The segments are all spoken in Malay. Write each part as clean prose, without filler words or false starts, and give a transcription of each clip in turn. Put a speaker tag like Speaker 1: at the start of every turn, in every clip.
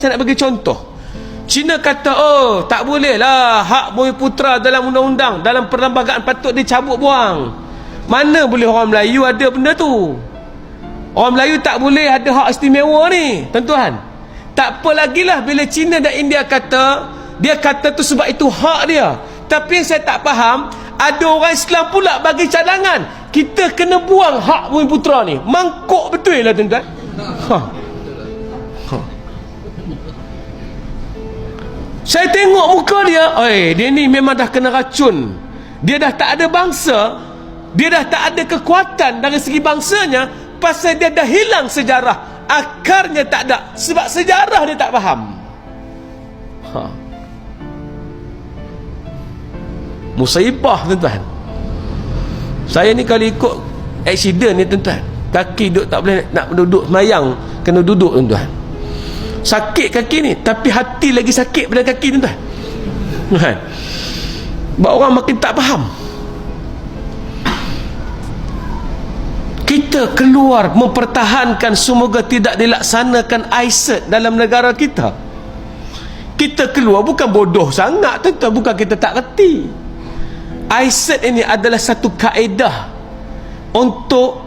Speaker 1: Saya nak bagi contoh. Cina kata, oh tak boleh lah hak Bumiputera dalam undang-undang, dalam perlembagaan patut dicabut buang. Mana boleh orang Melayu ada benda tu? Orang Melayu tak boleh ada hak istimewa ni, tuan-tuan. Tak apa lagi lah bila Cina dan India kata, dia kata tu sebab itu hak dia. Tapi yang saya tak faham, ada orang Islam pula bagi cadangan kita kena buang hak Bumiputera ni. Mangkuk betul lah, tuan-tuan. Saya tengok muka dia, dia ni memang dah kena racun. Dia dah tak ada bangsa, dia dah tak ada kekuatan dari segi bangsanya, pasal dia dah hilang sejarah. Akarnya tak ada, sebab sejarah dia tak faham. Musibah, tuan-tuan. Saya ni kalau ikut aksiden ni, tuan-tuan, kaki duduk tak boleh nak duduk semayang, kena duduk, tuan-tuan. Sakit kaki ni, tapi hati lagi sakit pada kaki, tuan-tuan. Sebab orang makin tak faham. Kita keluar mempertahankan semoga tidak dilaksanakan ISET dalam negara kita. Kita keluar bukan bodoh sangat, tuan-tuan, bukan kita tak reti. ISET ini adalah satu kaedah untuk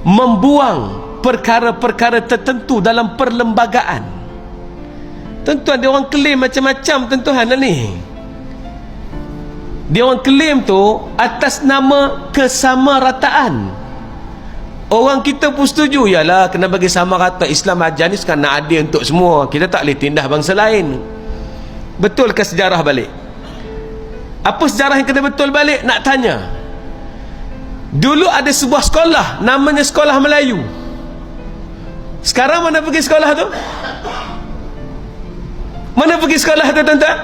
Speaker 1: membuang perkara-perkara tertentu dalam perlembagaan. Tuan-tuan, dia orang klaim macam-macam, tuan-tuan, ni. Dia orang klaim tu atas nama kesamarataan. Orang kita pun setuju, yalah kena bagi sama rata. Islam ajar ni sekarang nak adil untuk semua. Kita tak boleh tindah bangsa lain. Betul ke sejarah balik? Apa sejarah yang kena betul balik? Nak tanya. Dulu ada sebuah sekolah namanya Sekolah Melayu. Sekarang mana pergi sekolah tu? Mana pergi sekolah tu, tuan-tuan?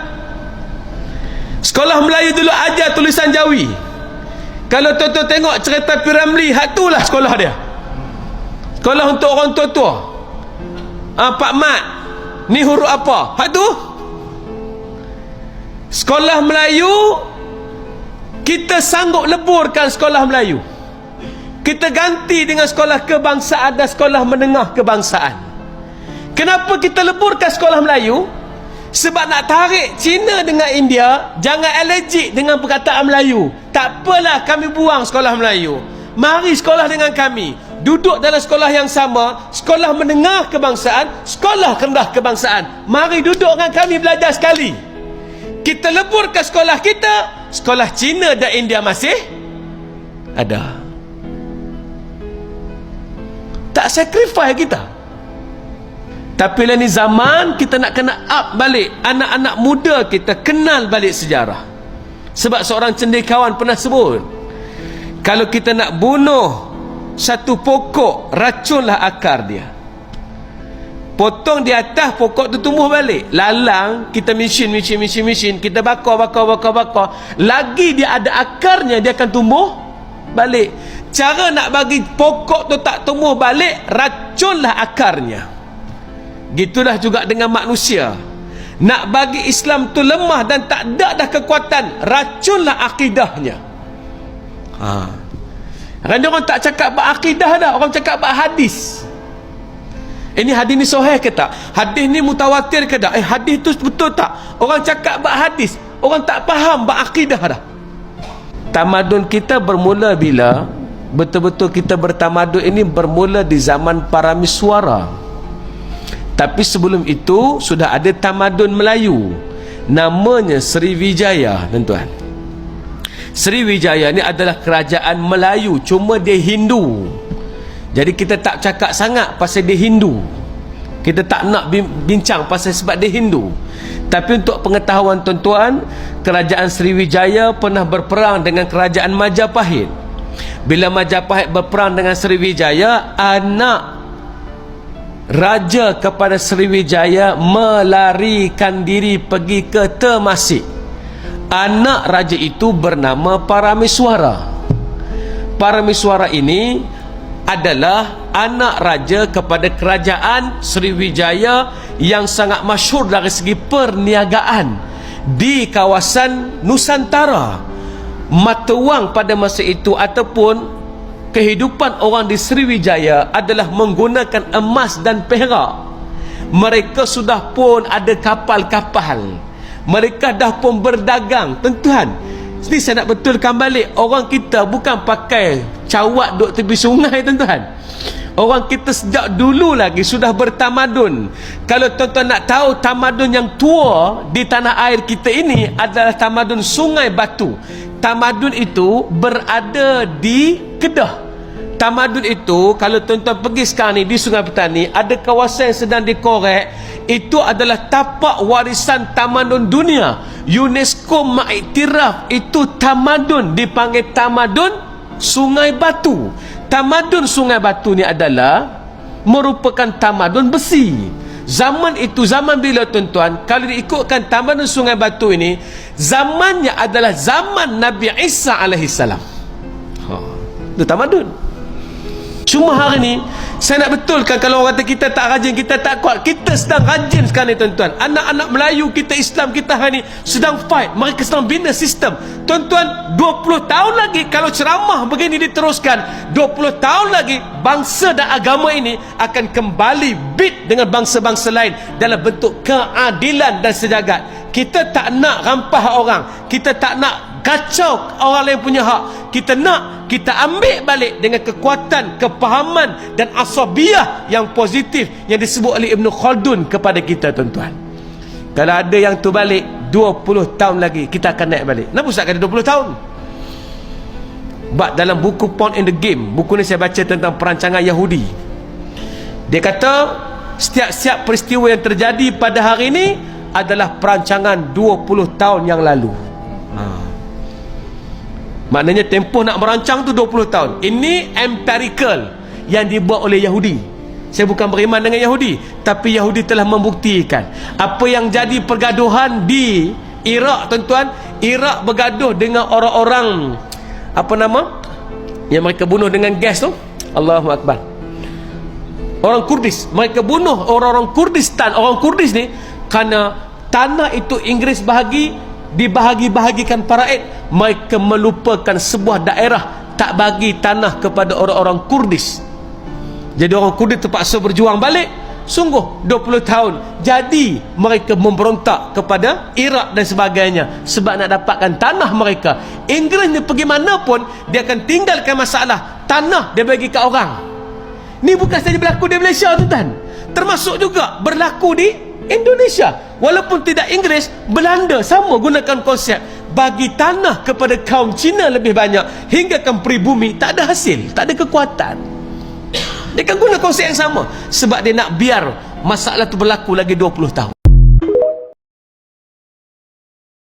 Speaker 1: Sekolah Melayu dulu ajar tulisan Jawi. Kalau tuan-tuan tengok cerita Piramli, hak tu lah sekolah dia. Sekolah untuk orang tua-tua. Pak Mat, ni huruf apa? Hak tu. Sekolah Melayu, kita sanggup leburkan sekolah Melayu. Kita ganti dengan sekolah kebangsaan dan sekolah menengah kebangsaan. Kenapa kita leburkan sekolah Melayu? Sebab nak tarik Cina dengan India jangan alergik dengan perkataan Melayu. Tak apalah kami buang sekolah Melayu. Mari sekolah dengan kami. Duduk dalam sekolah yang sama, sekolah menengah kebangsaan, sekolah rendah kebangsaan. Mari duduk dengan kami belajar sekali. Kita leburkan sekolah kita, sekolah Cina dan India masih ada. Tak sacrifice kita. Tapi lah ni zaman kita nak kena up balik. Anak-anak muda kita kenal balik sejarah. Sebab seorang cendekiawan pernah sebut, kalau kita nak bunuh satu pokok, racunlah akar dia. Potong di atas, pokok tu tumbuh balik. Lalang, kita mission, kita bakar. Lagi dia ada akarnya, dia akan tumbuh balik. Cara nak bagi pokok tu tak tumbuh balik, racunlah akarnya. Gitulah juga dengan manusia. Nak bagi Islam tu lemah dan tak ada dah kekuatan, racunlah akidahnya. Kerana orang tak cakap bab akidah dah, orang cakap bab hadis. Ini hadis ni sahih ke tak? Hadis ni mutawatir ke tak? Hadis tu betul tak? Orang cakap bab hadis, orang tak faham bab akidah dah. Tamadun kita bermula bila? Betul-betul kita bertamadun ini bermula di zaman Parameswara. Tapi sebelum itu sudah ada tamadun Melayu, namanya Sriwijaya, tuan-tuan. Sriwijaya ni adalah kerajaan Melayu, cuma dia Hindu. Jadi kita tak cakap sangat pasal dia Hindu. Kita tak nak bincang pasal sebab dia Hindu. Tapi untuk pengetahuan tuan-tuan, kerajaan Sriwijaya pernah berperang dengan kerajaan Majapahit. Bila Majapahit berperang dengan Sriwijaya, anak raja kepada Sriwijaya melarikan diri pergi ke Temasek. Anak raja itu bernama Parameswara. Parameswara ini adalah anak raja kepada kerajaan Sriwijaya yang sangat masyhur dari segi perniagaan di kawasan Nusantara. Mata wang pada masa itu ataupun kehidupan orang di Sriwijaya adalah menggunakan emas dan perak. mereka sudah pun ada kapal-kapal, mereka dah pun berdagang. Tuan-tuan, ini saya nak betulkan balik, orang kita bukan pakai cawat duduk tepi sungai tuan-tuan. Orang kita sejak dulu lagi sudah bertamadun. Kalau tuan-tuan nak tahu, tamadun yang tua di tanah air kita ini adalah tamadun Sungai Batu. Tamadun itu berada di Kedah. Tamadun itu, kalau tuan-tuan pergi sekarang ni di Sungai Petani, ada kawasan yang sedang dikorek. Itu adalah tapak warisan tamadun dunia. UNESCO mengiktiraf itu tamadun, dipanggil tamadun Sungai Batu. Tamadun Sungai Batu ni adalah merupakan tamadun besi. Zaman itu, zaman bila tuan-tuan, kalau diikutkan tamadun Sungai Batu ini, zamannya adalah zaman Nabi Isa alaihissalam. Itu tamadun. Cuma hari ni saya nak betulkan, kalau orang kata kita tak rajin, kita tak kuat, kita sedang rajin sekarang ni tuan-tuan. Anak-anak Melayu kita, Islam kita hari ni sedang fight, mereka sedang bina sistem. Tuan-tuan, 20 tahun lagi kalau ceramah begini diteruskan, 20 tahun lagi bangsa dan agama ini akan kembali beat dengan bangsa-bangsa lain dalam bentuk keadilan dan sejagat. Kita tak nak rampah orang, kita tak nak kacau orang lain punya hak. Kita nak, kita ambil balik dengan kekuatan, kepahaman dan asabiah yang positif yang disebut oleh Ibn Khaldun kepada kita tuan-tuan. Kalau ada yang tu balik 20 tahun lagi, kita akan naik balik. Kenapa Ustaz kata 20 tahun? Sebab dalam buku Pawn in the Game, buku ni saya baca tentang perancangan Yahudi. Dia kata setiap peristiwa yang terjadi pada hari ini adalah perancangan 20 tahun yang lalu. Maknanya tempoh nak merancang tu 20 tahun. Ini empirical yang dibuat oleh Yahudi. Saya bukan beriman dengan Yahudi, tapi Yahudi telah membuktikan apa yang jadi pergaduhan di Iraq tuan-tuan. Iraq bergaduh dengan orang-orang apa nama yang mereka bunuh dengan gas tu, Allahu Akbar, orang Kurdis. Mereka bunuh orang-orang Kurdistan. Orang Kurdis ni kerana tanah itu Inggeris dibahagi-bahagikan para rakyat, mereka melupakan sebuah daerah, tak bagi tanah kepada orang-orang Kurdis. Jadi orang Kurdis terpaksa berjuang balik. Sungguh 20 tahun. Jadi mereka memberontak kepada Iraq dan sebagainya sebab nak dapatkan tanah mereka. Inggeris ni pergi mana pun, dia akan tinggalkan masalah tanah, dia bagi ke orang. Ni bukan saja berlaku di Malaysia tuan-tuan, termasuk juga berlaku di Indonesia. Walaupun tidak Inggeris, Belanda sama gunakan konsep bagi tanah kepada kaum Cina lebih banyak, hinggakan peribumi tak ada hasil, tak ada kekuatan. Dia kan guna konsep yang sama sebab dia nak biar masalah tu berlaku lagi 20 tahun.